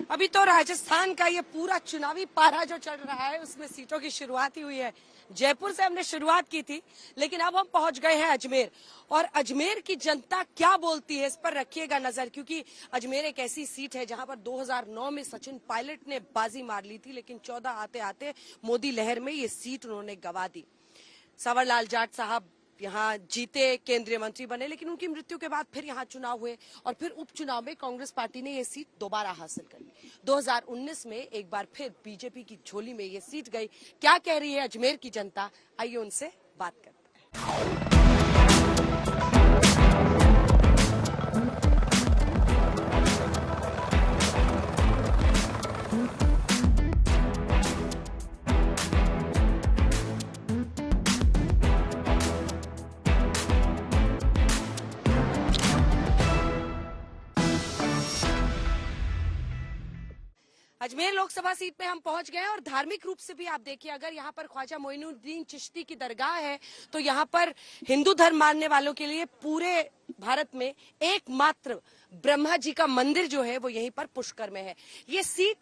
अभी तो राजस्थान का ये पूरा चुनावी पारा जो चल रहा है उसमें सीटों की शुरुआत ही हुई है। जयपुर से हमने शुरुआत की थी, लेकिन अब हम पहुंच गए हैं अजमेर। और अजमेर की जनता क्या बोलती है इस पर रखिएगा नजर, क्योंकि अजमेर एक ऐसी सीट है जहां पर 2009 में सचिन पायलट ने बाजी मार ली थी, लेकिन 14 आते आते मोदी लहर में ये सीट उन्होंने गंवा दी। संवरलाल जाट साहब यहाँ जीते, केंद्रीय मंत्री बने, लेकिन उनकी मृत्यु के बाद फिर यहाँ चुनाव हुए और फिर उपचुनाव में कांग्रेस पार्टी ने ये सीट दोबारा हासिल कर ली। 2019 में एक बार फिर बीजेपी की झोली में ये सीट गई। क्या कह रही है अजमेर की जनता, आइए उनसे बात करते हैं। अजमेर लोकसभा सीट पे हम पहुंच गए हैं और धार्मिक रूप से भी आप देखिए, अगर यहाँ पर ख्वाजा मोइनुद्दीन चिश्ती की दरगाह है तो यहाँ पर हिंदू धर्म मानने वालों के लिए पूरे भारत में एकमात्र ब्रह्मा जी का मंदिर जो है वो यहीं पर पुष्कर में है। ये सीट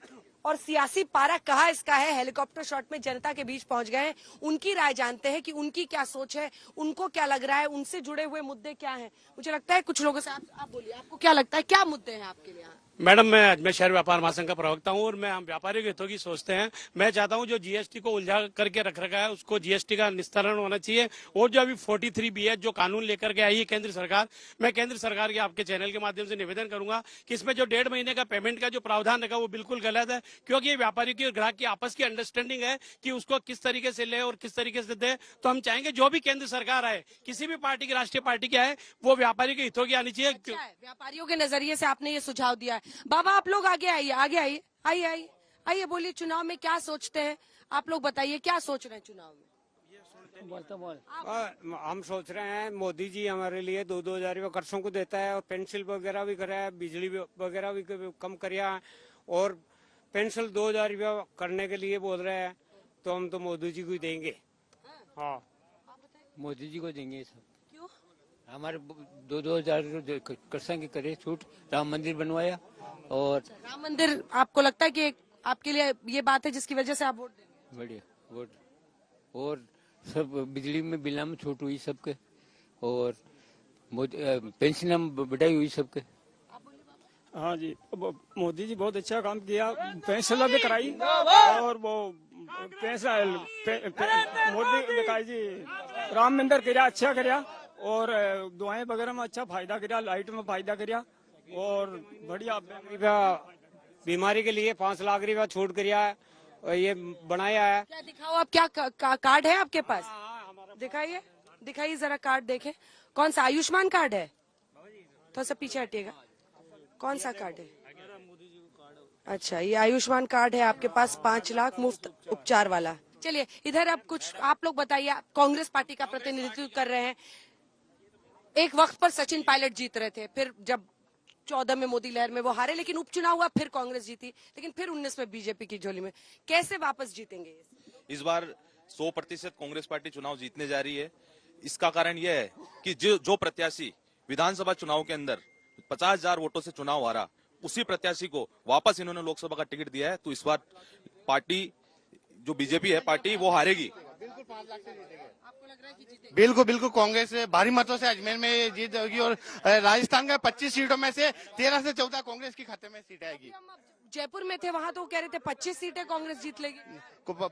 और सियासी पारा कहाँ इसका है, हेलीकॉप्टर शॉट में जनता के बीच पहुंच गए हैं। उनकी राय जानते हैं कि उनकी क्या सोच है, उनको क्या लग रहा है, उनसे जुड़े हुए मुद्दे क्या हैं। मुझे लगता है कुछ लोगों से आप बोलिए, आपको क्या लगता है, क्या मुद्दे हैं आपके लिए? मैडम, मैं अजमेर शहर व्यापार महासंघ का प्रवक्ता हूं और मैं हम व्यापारियों के हितों की सोचते हैं। मैं चाहता हूं जो जीएसटी को उलझा करके रख रखा है उसको जीएसटी का निस्तारण होना चाहिए। और जो अभी 43B है जो कानून लेकर के आई है केंद्र सरकार, मैं केंद्र सरकार के आपके चैनल के माध्यम से निवेदन करूंगा कि इसमें जो 1.5 महीने का पेमेंट का जो प्रावधान रखा वो बिल्कुल गलत है, क्योंकि ये व्यापारी की और ग्राहक की आपस की अंडरस्टैंडिंग है कि उसको किस तरीके से ले और किस तरीके से दे। तो हम चाहेंगे जो भी केंद्र सरकार आए, किसी भी पार्टी की, राष्ट्रीय पार्टी की आए, वो व्यापारी के हितों की आनी चाहिए। व्यापारियों के नजरिए से आपने ये सुझाव दिया है। बाबा आप लोग आगे आइए, आगे आइए, आइए आइए आइए, बोलिए चुनाव में क्या सोचते हैं आप लोग, बताइए क्या सोच रहे हैं चुनाव में? हम सोच रहे हैं मोदी जी हमारे लिए 2-2 हजार कर्षों को देता है और पेंसिल वगैरह भी करा है, बिजली वगैरह भी कम करिया है और पेंसिल 2 हजार रुपया करने के लिए बोल रहे हैं, तो हम तो मोदी जी को ही देंगे। हाँ, मोदी जी को देंगे सब। क्यों? हमारे 2-2 हजार कर्षण की करे छूट, राम मंदिर बनवाया। और राम मंदिर आपको लगता है कि आपके लिए ये बात है जिसकी वजह से आप वोट देंगे? बढ़िया वोट, और सब बिजली में बिल में छूट हुई सबके, और पेंशन में बढ़ाई हुई सबके। हाँ जी, मोदी जी बहुत अच्छा काम किया, पेंशन भी कराई और वो मोदी दिखाई जी, राम मंदिर कराया, अच्छा कराया और दुआएं वगैरह में अच्छा फायदा कराया, लाइट में फायदा कराया और बढ़िया बीमारी के लिए 5 लाख रुपया छूट कराया और ये बनाया है। क्या दिखाओ आप, क्या कार्ड है आपके पास? दिखाइए, दिखाइए जरा कार्ड देखें। कौन सा आयुष्मान कार्ड है? थोड़ा सा पीछे हटिएगा। कौन सा कार्ड है? अच्छा, ये आयुष्मान कार्ड है आपके पास, 5 लाख मुफ्त उपचार वाला। चलिए इधर अब कुछ आप लोग बताइए, कांग्रेस पार्टी का प्रतिनिधित्व कर रहे हैं। एक वक्त पर सचिन पायलट जीत रहे थे, फिर जब 14 में मोदी लहर में वो हारे, लेकिन उपचुनाव हुआ, फिर कांग्रेस जीती, लेकिन फिर 19 में बीजेपी की झोली में। कैसे वापस जीतेंगे इस बार? 100% कांग्रेस पार्टी चुनाव जीतने जा रही है। इसका कारण यह है कि जो प्रत्याशी विधानसभा चुनाव के अंदर 50,000 वोटों से चुनाव हारा, उसी प्रत्याशी को वापस इन्होंने लोकसभा का टिकट दिया है। तो इस बार पार्टी जो बीजेपी है पार्टी वो हारेगी। बिल्कुल बिल्कुल कांग्रेस भारी मतों से अजमेर में जीत होगी और राजस्थान का 25 सीटों में से 13 से 14 कांग्रेस के खाते में सीट आएगी। जयपुर में थे वहाँ तो कह रहे थे 25 सीटें कांग्रेस जीत लेगी।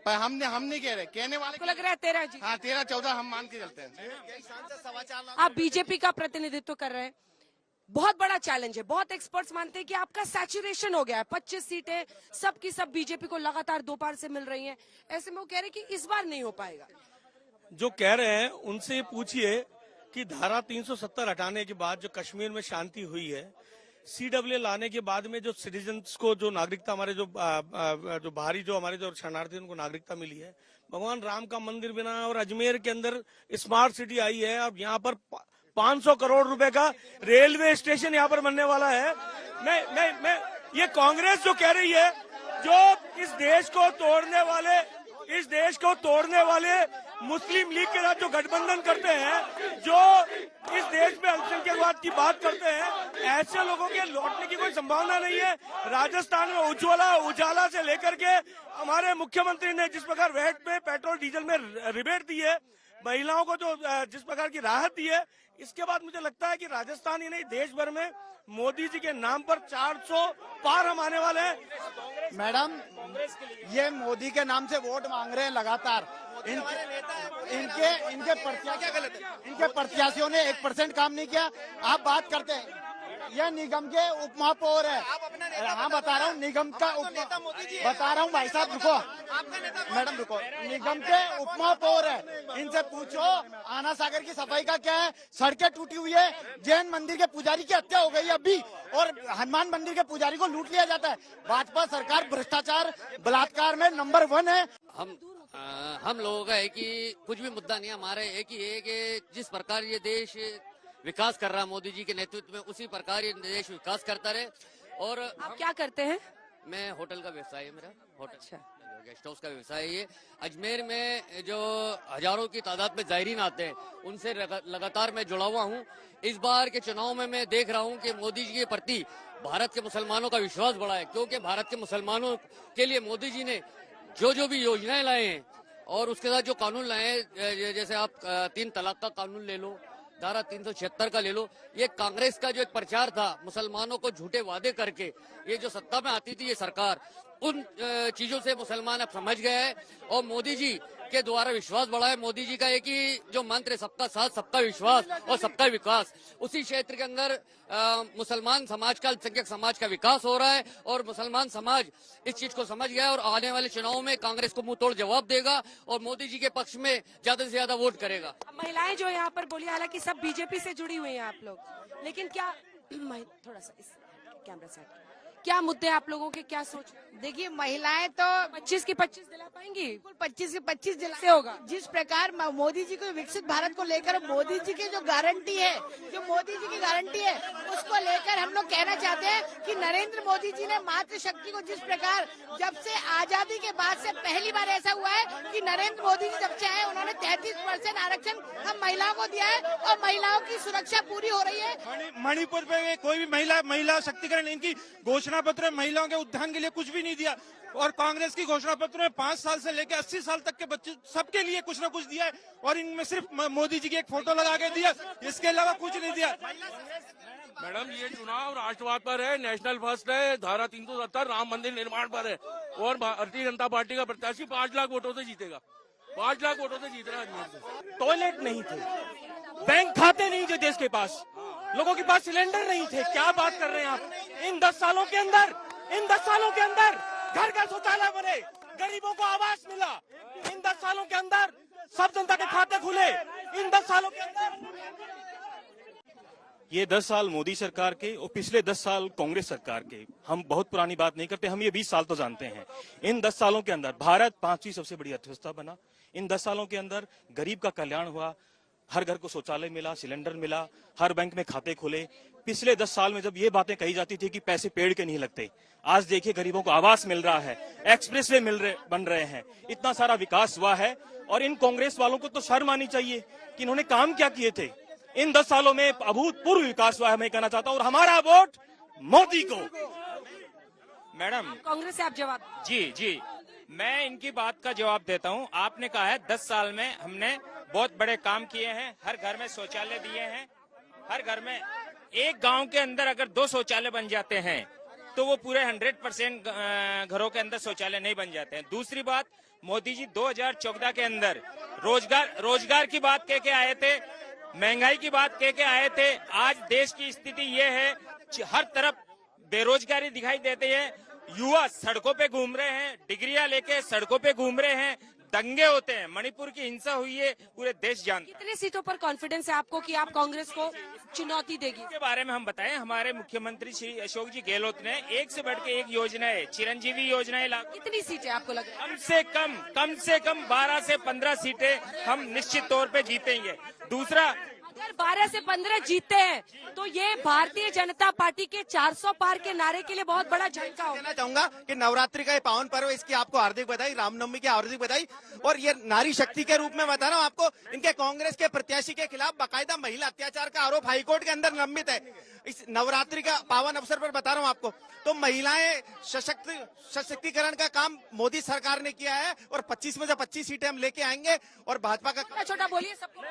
हम नहीं कह रहे, कहने वाले को लग रहा है 13 जीत। हाँ, 13-14 हम मान के चलते हैं। आप बीजेपी का प्रतिनिधित्व कर रहे हैं, बहुत बड़ा चैलेंज है। बहुत एक्सपर्ट्स मानते हैं कि आपका सैचुरेशन हो गया है, 25 सीटें सब की सब बीजेपी को लगातार 2 बार से मिल रही हैं। ऐसे में वो कह रहे हैं कि इस बार नहीं हो पाएगा। जो कह रहे हैं उनसे पूछिए कि धारा 370 हटाने के बाद जो कश्मीर में शांति हुई है, CAA लाने के बाद में जो सिटीजन्स को जो नागरिकता, हमारे जो बाहरी जो हमारे जो शरणार्थी उनको नागरिकता मिली है, भगवान राम का मंदिर बना और अजमेर के अंदर स्मार्ट सिटी आई है। अब यहाँ पर 500 करोड़ रुपए का रेलवे स्टेशन यहाँ पर बनने वाला है। मैं ये कांग्रेस जो कह रही है, जो इस देश को तोड़ने वाले मुस्लिम लीग के साथ जो गठबंधन करते हैं, जो इस देश में अल्पसंख्यकवाद की बात करते हैं, ऐसे लोगों के लौटने की कोई संभावना नहीं है। राजस्थान में उजाला से लेकर के हमारे मुख्यमंत्री ने जिस प्रकार वैट में पेट्रोल डीजल में रिबेट दी है, महिलाओं को जो जिस प्रकार की राहत दी है, इसके बाद मुझे लगता है कि राजस्थान ही नहीं देश भर में मोदी जी के नाम पर 400 पार हम आने वाले हैं। मैडम, ये मोदी के नाम से वोट मांग रहे हैं लगातार। इनके प्रत्याशियों ने 1% काम नहीं किया। आप बात करते हैं, यह निगम के उप महापौर है। हाँ, बता रहा हूँ, निगम का बता रहा हूँ भाई साहब, रुको मैडम रुको। निगम के उप महापौर है, इनसे पूछो आना सागर की सफाई का क्या है। सड़कें टूटी हुई है, जैन मंदिर के पुजारी की हत्या हो गई अभी, और हनुमान मंदिर के पुजारी को लूट लिया जाता है। भाजपा सरकार भ्रष्टाचार बलात्कार में नंबर 1 है। हम लोगों का है कि कुछ भी मुद्दा नहीं, हमारे एक ही है कि जिस प्रकार ये देश विकास कर रहा है मोदी जी के नेतृत्व में, उसी प्रकार ये देश विकास करता रहे। और आप क्या करते हैं? मैं होटल का व्यवसाय है मेरा, होटल अच्छा। गेस्ट हाउस का व्यवसाय है। अजमेर में जो हजारों की तादाद में जायरीन आते हैं, उनसे लगातार मैं जुड़ा हुआ हूँ। इस बार के चुनाव में मैं देख रहा हूँ कि मोदी जी के प्रति भारत के मुसलमानों का विश्वास बढ़ा है, क्योंकि भारत के मुसलमानों के लिए मोदी जी ने जो भी योजनाएं लाए हैं और उसके साथ जो कानून लाए हैं, जैसे आप 3 तलाक का कानून ले लो, धारा 376 का ले लो, ये कांग्रेस का जो एक प्रचार था मुसलमानों को झूठे वादे करके, ये जो सत्ता में आती थी ये सरकार, उन चीजों से मुसलमान अब समझ गए हैं और मोदी जी के द्वारा विश्वास बढ़ा है। मोदी जी का एक ही जो मंत्र है, सबका साथ, सबका विश्वास और सबका विकास, उसी क्षेत्र के अंदर मुसलमान समाज का, अल्पसंख्यक समाज का विकास हो रहा है और मुसलमान समाज इस चीज को समझ गया है और आने वाले चुनाव में कांग्रेस को मुंह तोड़ जवाब देगा और मोदी जी के पक्ष में ज्यादा से ज्यादा वोट करेगा। महिलाएं जो यहाँ पर बोली, हालांकि सब बीजेपी से जुड़ी हुई हैं आप लोग, लेकिन क्या थोड़ा सा इस कैमरा से क्या मुद्दे आप लोगों के, क्या सोच? देखिए, महिलाएं तो 25 की 25 दिला पाएंगी? बिल्कुल 25 की 25 दिला से होगा। जिस प्रकार मोदी जी को विकसित भारत को लेकर मोदी जी की जो गारंटी है, जो मोदी जी की गारंटी है, उसको लेकर हम लोग कहना चाहते हैं कि नरेंद्र मोदी जी ने मातृशक्ति को जिस प्रकार, जब से आजादी के बाद से पहली बार ऐसा हुआ है कि नरेंद्र मोदी जी जब से आए, उन्होंने 33% आरक्षण हम महिलाओं को दिया है और महिलाओं की सुरक्षा पूरी हो रही है। मणिपुर में कोई भी महिला शक्तिकरण, इनकी घोषणा पत्र महिलाओं के उत्थान के लिए कुछ भी नहीं दिया, और कांग्रेस की घोषणा पत्र में 5 साल से लेकर 80 साल तक के बच्चे सबके लिए कुछ न कुछ दिया है, और इनमें सिर्फ मोदी जी की एक फोटो लगा के दिया, इसके अलावा कुछ नहीं दिया। मैडम, ये चुनाव राष्ट्रवाद पर है, नेशनल फर्स्ट है, धारा 370 राम मंदिर निर्माण पर है, और भारतीय जनता पार्टी का प्रत्याशी 5 लाख वोटों से जीतेगा, 5 लाख वोटों से जीत रहा है। टॉयलेट नहीं थे, बैंक खाते नहीं थे देश के पास, लोगों के पास सिलेंडर नहीं थे। क्या बात कर रहे हैं आप? इन 10 सालों के अंदर घर घर शौचालय बने, गरीबों को आवास मिला, इन 10 सालों के अंदर सब जनता के खाते खुले, इन 10 सालों के अंदर। ये 10 साल मोदी सरकार के और पिछले 10 साल कांग्रेस सरकार के, हम बहुत पुरानी बात नहीं करते, हम ये 20 साल तो जानते हैं। इन 10 सालों के अंदर भारत 5वीं सबसे बड़ी अर्थव्यवस्था बना। इन 10 सालों के अंदर गरीब का कल्याण हुआ, हर घर को शौचालय मिला, सिलेंडर मिला, हर बैंक में खाते खुले। पिछले 10 साल में जब ये बातें कही जाती थी कि पैसे पेड़ के नहीं लगते, आज देखिए गरीबों को आवास मिल रहा है, एक्सप्रेसवे बन रहे हैं, इतना सारा विकास हुआ है। और इन कांग्रेस वालों को तो शर्म आनी चाहिए कि इन्होंने काम क्या किए थे। इन 10 सालों में अभूतपूर्व विकास हुआ है, मैं कहना चाहता हूँ, और हमारा वोट मोदी को। मैडम, कांग्रेस से आप जवाब? जी, मैं इनकी बात का जवाब देता हूँ। आपने कहा है 10 साल में हमने बहुत बड़े काम किए हैं, हर घर में शौचालय दिए हैं, हर घर में, एक गांव के अंदर अगर 2 शौचालय बन जाते हैं तो वो पूरे 100% घरों के अंदर शौचालय नहीं बन जाते हैं। दूसरी बात, मोदी जी 2014 के अंदर रोजगार की बात कह के आए थे, महंगाई की बात कह के आए थे। आज देश की स्थिति ये है, हर तरफ बेरोजगारी दिखाई देती है, युवा सड़कों पे घूम रहे हैं, डिग्रियां लेके सड़कों पे घूम रहे हैं, दंगे होते हैं, मणिपुर की हिंसा हुई है, पूरे देश जानता है। कितने सीटों पर कॉन्फिडेंस है आपको कि आप कांग्रेस को चुनौती देगी? इसके बारे में हम बताएं, हमारे मुख्यमंत्री श्री अशोक जी गहलोत ने एक से बढ़ के एक योजनाएं, चिरंजीवी योजनाएं लागू। कितनी सीटें आपको लग रहा है? कम से कम 12 से 15 सीटें हम निश्चित तौर पे जीतेंगे। दूसरा, अगर 12 से 15 जीतते हैं तो ये भारतीय जनता पार्टी के 400 पार के नारे के लिए बहुत बड़ा झटका होगा। कहना चाहूंगा कि नवरात्रि का ये पावन पर्व, इसकी आपको हार्दिक बधाई, रामनवमी की हार्दिक बधाई। और ये नारी शक्ति के रूप में बता रहा हूँ आपको, इनके कांग्रेस के प्रत्याशी के खिलाफ बाकायदा महिला अत्याचार का आरोप हाईकोर्ट के अंदर लंबित है। इस नवरात्रि का पावन अवसर पर बता रहा हूँ आपको, तो महिलाएं सशक्तिकरण का काम मोदी सरकार ने किया है और 25 में से 25 सीटें हम लेके आएंगे और भाजपा का छोटा बोलिए सबको।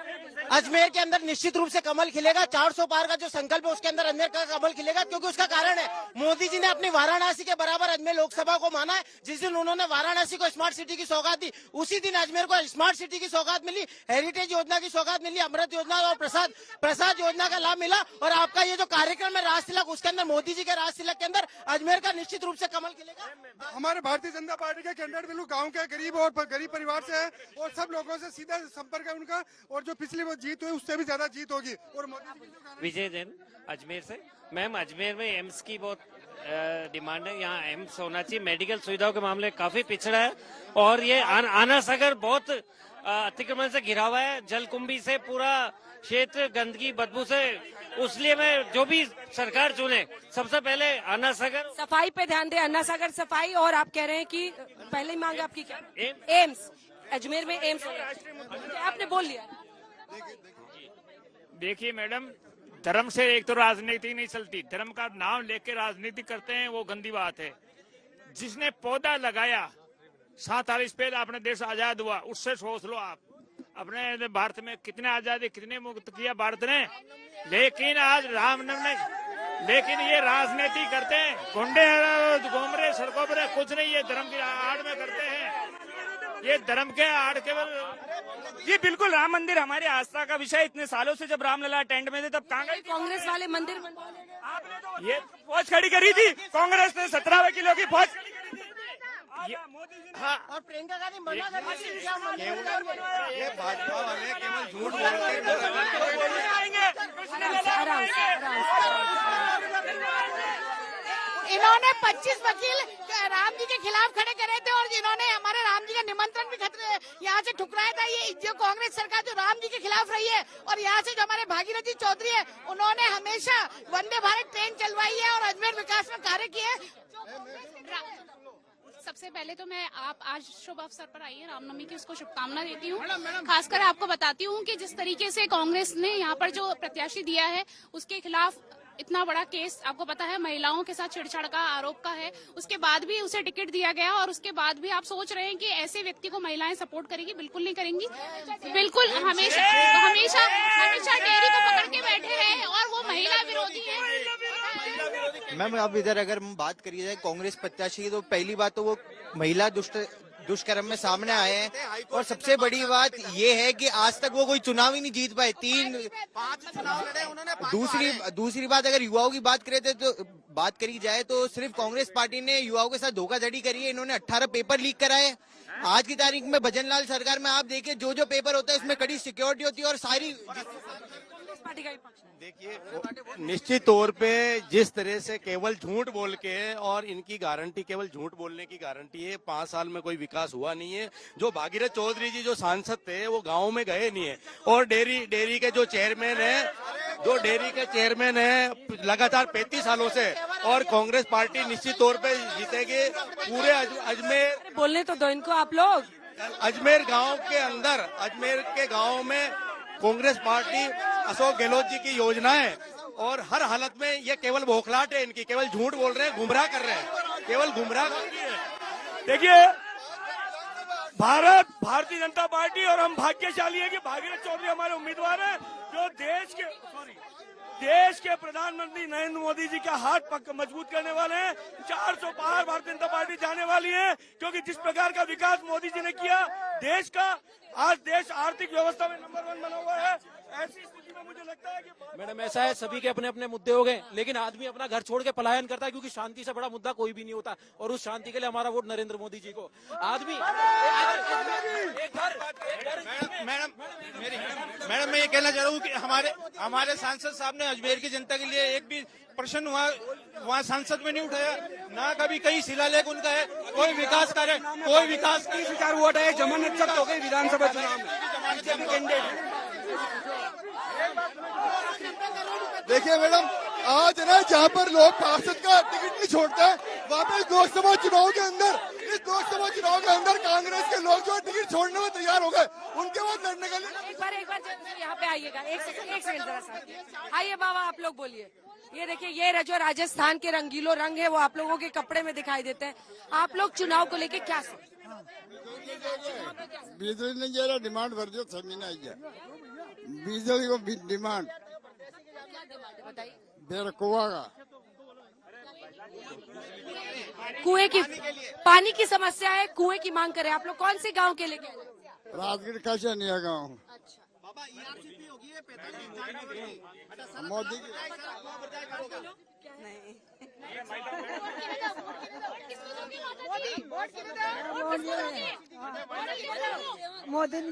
अजमेर के अंदर निश्चित रूप से कमल खिलेगा। 400 पार का जो संकल्प है उसके अंदर अजमेर का कमल खिलेगा, क्योंकि उसका कारण है मोदी जी ने अपनी वाराणसी के बराबर अजमेर लोकसभा को माना है। जिस दिन उन्होंने वाराणसी को स्मार्ट सिटी की सौगात दी, उसी दिन अजमेर को स्मार्ट सिटी की सौगात मिली, हेरिटेज योजना की सौगात मिली, अमृत योजना और प्रसाद योजना का लाभ मिला। और आपका ये जो कार्यक्रम है राज तिलक, उसके अंदर मोदी जी के राज तिलक के अंदर अजमेर का निश्चित रूप से कमल खिलेगा। हमारे भारतीय जनता पार्टी के कैंडिडेट बिल्कुल गांव के गरीब और गरीब परिवार से है और सब लोगों से सीधा संपर्क है उनका, और जो पिछली वो जीत हुई उससे भी ज्यादा जीत होगी। और विजय जैन अजमेर से। मैम, अजमेर में एम्स की बहुत डिमांड है, यहाँ एम्स होना चाहिए। मेडिकल सुविधाओं के मामले काफी पिछड़ा है और ये आना सागर बहुत अतिक्रमण से घिरा हुआ है, जलकुंभी से पूरा क्षेत्र गंदगी बदबू से। उसलिए मैं जो भी सरकार चुने सबसे पहले अन्ना सागर सफाई पे ध्यान दे, अन्ना सागर सफाई। और आप कह रहे हैं कि पहले ही मांग आपकी क्या? एम्स अजमेर में एम्स आपने बोल लिया। देखिए मैडम, धर्म से एक तो राजनीति नहीं चलती, धर्म का नाम लेके राजनीति करते हैं, वो गंदी बात है। जिसने पौधा लगाया 47 पेड़ अपने देश आजाद हुआ, उससे सोच लो आप अपने भारत में कितने आजादी कितने मुक्त किया भारत ने। लेकिन आज लेकिन ये राजनीति करते हैं, गुंडे घूम रहे सड़कों पर, कुछ नहीं, ये धर्म की आड़ में करते हैं, ये धर्म के आड़ केवल। ये बिल्कुल राम मंदिर हमारी आस्था का विषय। इतने सालों से जब रामलला टेंट में थे तब कहाँ गए कांग्रेस वाले मंदिर ये फौज खड़ी करी थी, कांग्रेस ने 17 किलो की फौज। हाँ, और प्रियंका गांधी मना कर रही थी। ये भाजपा वाले केवल झूठ बोलते इन्होंने 25 वकील राम जी के खिलाफ खड़े करे थे और जिन्होंने हमारे राम जी का निमंत्रण भी खतरे यहाँ से ठुकराया था। ये जो कांग्रेस सरकार जो राम जी के खिलाफ रही है, और यहाँ से जो हमारे भागीरथी चौधरी है, उन्होंने हमेशा वंदे भारत ट्रेन चलवाई है और अजमेर विकास में कार्य किए। सबसे पहले तो मैं आप आज शुभ अवसर पर आई है रामनवमी की, उसको शुभकामना देती हूँ। खासकर आपको बताती हूँ कि जिस तरीके से कांग्रेस ने यहाँ पर जो प्रत्याशी दिया है उसके खिलाफ इतना बड़ा केस, आपको पता है महिलाओं के साथ छेड़छाड़ का आरोप का है, उसके बाद भी उसे टिकट दिया गया और उसके बाद भी आप सोच रहे हैं कि ऐसे व्यक्ति को महिलाएं सपोर्ट करेंगी? बिल्कुल नहीं करेंगी। बिल्कुल हमेशा हमेशा हमेशा डेयरी को पकड़ के बैठे हैं और वो महिला विरोधी है। मैम, अब इधर अगर बात करी जाए कांग्रेस प्रत्याशी की, तो पहली बात तो वो महिला दुष्कर्म में सामने आए हैं और सबसे बड़ी बात ये है कि आज तक वो कोई चुनाव ही नहीं जीत पाए। 5 चुनाव लड़े उन्होंने। दूसरी बात, अगर युवाओं की बात करी जाए तो सिर्फ कांग्रेस पार्टी ने युवाओं के साथ धोखाधड़ी करी है। इन्होंने 18 पेपर लीक कराए। आज की तारीख में भजनलाल सरकार में आप देखिए जो पेपर होता है उसमें कड़ी सिक्योरिटी होती है और सारी देखिए निश्चित तौर पे जिस तरह से केवल झूठ बोल के, और इनकी गारंटी केवल झूठ बोलने की गारंटी है, 5 साल में कोई विकास हुआ नहीं है। जो भागीरथ चौधरी जी जो सांसद थे वो गांव में गए नहीं है, और डेयरी के जो चेयरमैन है लगातार 35 सालों से, और कांग्रेस पार्टी निश्चित तौर पे जीतेगी। पूरे अजमेर बोलने तो दो इनको आप लोग। अजमेर गांव के अंदर, अजमेर के गांव में कांग्रेस पार्टी अशोक गहलोत जी की योजनाएं, और हर हालत में ये केवल बौखलाहट है इनकी, केवल झूठ बोल रहे हैं, गुमराह कर रहे हैं, केवल गुमराह। देखिए भारतीय जनता पार्टी और हम भाग्यशाली है कि भागीरथ चौधरी हमारे उम्मीदवार हैं जो देश के प्रधानमंत्री नरेंद्र मोदी जी का हाथ मजबूत करने वाले हैं। 400 पार भारतीय जनता पार्टी जाने वाली है, क्योंकि जिस प्रकार का विकास मोदी जी ने किया देश का, आज देश आर्थिक व्यवस्था में नंबर 1 बना हुआ है। ऐसी स्थिति में मुझे लगता है कि मैडम ऐसा है, सभी के अपने अपने मुद्दे हो गए, लेकिन आदमी अपना घर छोड़ के पलायन करता है, क्योंकि शांति से बड़ा मुद्दा कोई भी नहीं होता, और उस शांति के लिए हमारा वोट नरेंद्र मोदी जी को। आदमी मैडम मैं ये कहना चाह रहा हूँ कि हमारे सांसद साहब ने अजमेर की जनता के लिए एक भी प्रश्न वहाँ सांसद में नहीं उठाया, ना कभी कहीं शिलालेख उनका है, कोई विकास कार्य, कोई विकास की विचार वोट है, जमानत जब्त हो गई विधानसभा चुनाव में। देखिए मैडम, आज ना जहाँ पर लोग पार्षद का टिकट नहीं छोड़ते हैं, वहाँ पे इस लोकसभा चुनाव के अंदर कांग्रेस के लोग जो टिकट छोड़ने में तैयार हो गए, उनके बाद लड़ने के लिए। एक बार यहाँ पे आइएगा, एक सेकंड जरा सा आइए बाबा, आप लोग बोलिए। ये देखिए, ये जो राजस्थान के रंगीलो रंग है वो आप लोगों के कपड़े में दिखाई देते हैं। आप लोग चुनाव को लेके क्या सोचते हैं? बीजेपी ने जरा डिमांड कर दियो, जमीन आई है बीजेपी को डिमांड बताइए। बेर कुआ का कुएं की पानी की समस्या है, कुएं की मांग करे। आप लोग कौन से गांव के लेके? राजगीर कैसे नहीं है गाँव। मोदी मोदी ने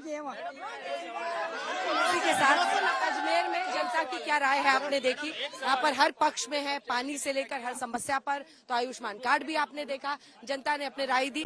इसी के साथ अजमेर में जनता की क्या राय है आपने देखी। यहाँ पर हर पक्ष में है, पानी से लेकर हर समस्या पर। तो आयुष्मान कार्ड भी आपने देखा, जनता ने अपनी राय दी।